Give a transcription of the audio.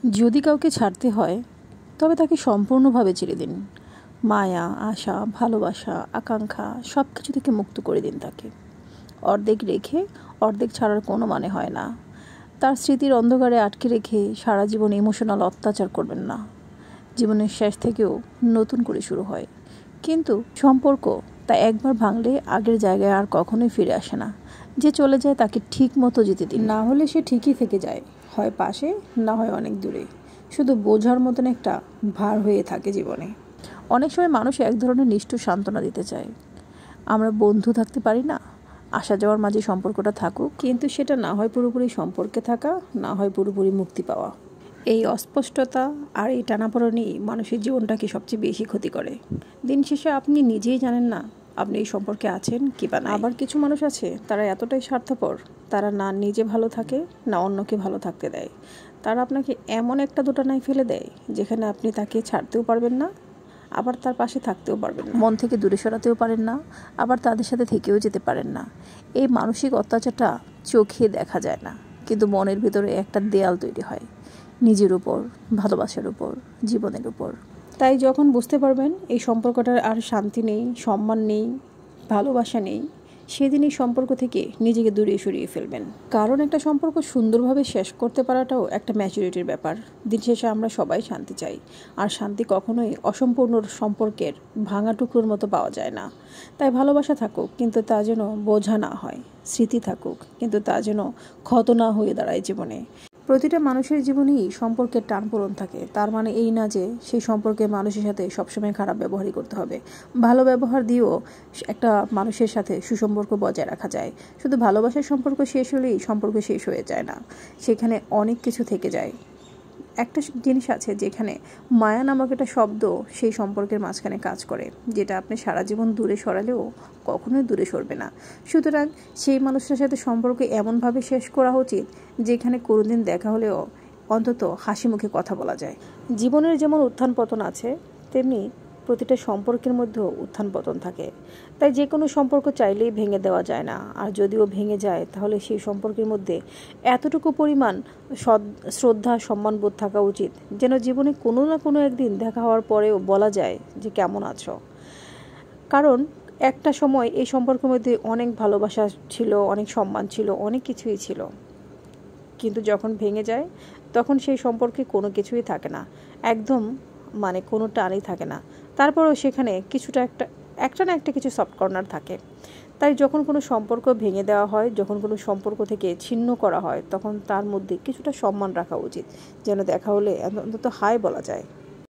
যদি কাউকে ছাড়তে হয় তবে তাকে সম্পূর্ণভাবে ছেড়ে দিন। মায়া, আশা, ভালোবাসা, আকাঙ্ক্ষা সব কিছু থেকে মুক্ত করে দিন তাকে। অর্ধেক রেখে অর্ধেক ছাড়ার কোনো মানে হয় না। তার স্মৃতির অন্ধকারে আটকে রেখে সারা জীবন ইমোশনাল অত্যাচার করবেন না। জীবনের শেষ থেকেও নতুন করে শুরু হয়, কিন্তু সম্পর্ক তা একবার ভাঙলে আগের জায়গায় আর কখনোই ফিরে আসে না। যে চলে যায় তাকে ঠিক মতো যেতে দিন, না হলে সে ঠিকই থেকে যায়, হয় পাশে না হয় অনেক দূরে, শুধু বোঝার মতন একটা ভার হয়ে থাকে জীবনে। অনেক সময় মানুষ এক ধরনের নিষ্ঠুর সান্ত্বনা দিতে চায়, আমরা বন্ধু থাকতে পারি না, আসা যাওয়ার মাঝে সম্পর্কটা থাকুক, কিন্তু সেটা না হয় পুরোপুরি সম্পর্কে থাকা, না হয় পুরোপুরি মুক্তি পাওয়া। এই অস্পষ্টতা আর এই টানাপোড়েনই মানুষের জীবনটাকে সবচেয়ে বেশি ক্ষতি করে। দিন শেষে আপনি নিজেই জানেন না আপনি এই সম্পর্কে আছেন কি বা না। আবার কিছু মানুষ আছে, তারা এতটাই স্বার্থপর, তারা না নিজে ভালো থাকে না অন্যকে ভালো থাকতে দেয়। তারা আপনাকে এমন একটা দোটানায় ফেলে দেয় যেখানে আপনি তাকে ছাড়তেও পারবেন না, আবার তার পাশে থাকতেও পারবেন না, মন থেকে দূরে সরাতেও পারেন না, আবার তাদের সাথে থেকেও যেতে পারেন না। এই মানসিক অত্যাচারটা চোখে দেখা যায় না, কিন্তু মনের ভিতরে একটা দেয়াল তৈরি হয়, নিজের উপর, ভালোবাসার উপর, জীবনের উপর। তাই যখন বুঝতে পারবেন এই সম্পর্কটার আর শান্তি নেই, সম্মান নেই, ভালোবাসা নেই, সেদিন এই সম্পর্ক থেকে নিজেকে দূরে সরিয়ে ফেলবেন। কারণ একটা সম্পর্ক সুন্দরভাবে শেষ করতে পারাটাও একটা ম্যাচুরিটির ব্যাপার। দিন শেষে আমরা সবাই শান্তি চাই, আর শান্তি কখনোই অসম্পূর্ণ সম্পর্কের ভাঙা টুকরোর মতো পাওয়া যায় না। তাই ভালোবাসা থাকুক, কিন্তু তা যেন বোঝা না হয়। স্মৃতি থাকুক, কিন্তু তা যেন ক্ষত না হয়ে দাঁড়ায় জীবনে। প্রতিটা মানুষের জীবনেই সম্পর্কের টানপোড়েন থাকে, তার মানে এই না যে সেই সম্পর্কে মানুষের সাথে সবসময় খারাপ ব্যবহারই করতে হবে। ভালো ব্যবহার দিয়েও একটা মানুষের সাথে সুসম্পর্ক বজায় রাখা যায়। শুধু ভালোবাসার সম্পর্ক শেষ হলেই সম্পর্ক শেষ হয়ে যায় না, সেখানে অনেক কিছু থেকে যায়। একটা জিনিস আছে যেখানে মায়া নামক একটা শব্দ সেই সম্পর্কের মাঝখানে কাজ করে, যেটা আপনি সারা জীবন দূরে সরালেও কখনোই দূরে সরবে না। সুতরাং সেই মানুষটার সাথে সম্পর্ক এমনভাবে শেষ করা উচিত যেখানে কোনোদিন দেখা হলেও অন্তত হাসি মুখে কথা বলা যায়। জীবনের যেমন উত্থান পতন আছে, তেমনি প্রতিটা সম্পর্কের মধ্যেও উত্থান পতন থাকে। তাই যে কোনো সম্পর্ক চাইলেই ভেঙে দেওয়া যায় না, আর যদিও ভেঙে যায় তাহলে সেই সম্পর্কের মধ্যে এতটুকু পরিমাণ শ্রদ্ধা, সম্মানবোধ থাকা উচিত যেন জীবনে কোনো না কোনো একদিন দেখা হওয়ার পরেও বলা যায় যে কেমন আছো। কারণ একটা সময় এই সম্পর্কের মধ্যে অনেক ভালোবাসা ছিল, অনেক সম্মান ছিল, অনেক কিছুই ছিল, কিন্তু যখন ভেঙে যায় তখন সেই সম্পর্কে কোনো কিছুই থাকে না, একদম মানে কোনো টানই থাকে না। তারপরেও সেখানে কিছুটা একটা না একটা কিছু সফট কর্নার থাকে। তাই যখন কোনো সম্পর্ক ভেঙে দেওয়া হয়, যখন কোনো সম্পর্ক থেকে ছিন্ন করা হয়, তখন তার মধ্যে কিছুটা সম্মান রাখা উচিত, যেন দেখা হলে অন্তত হাই বলা যায়।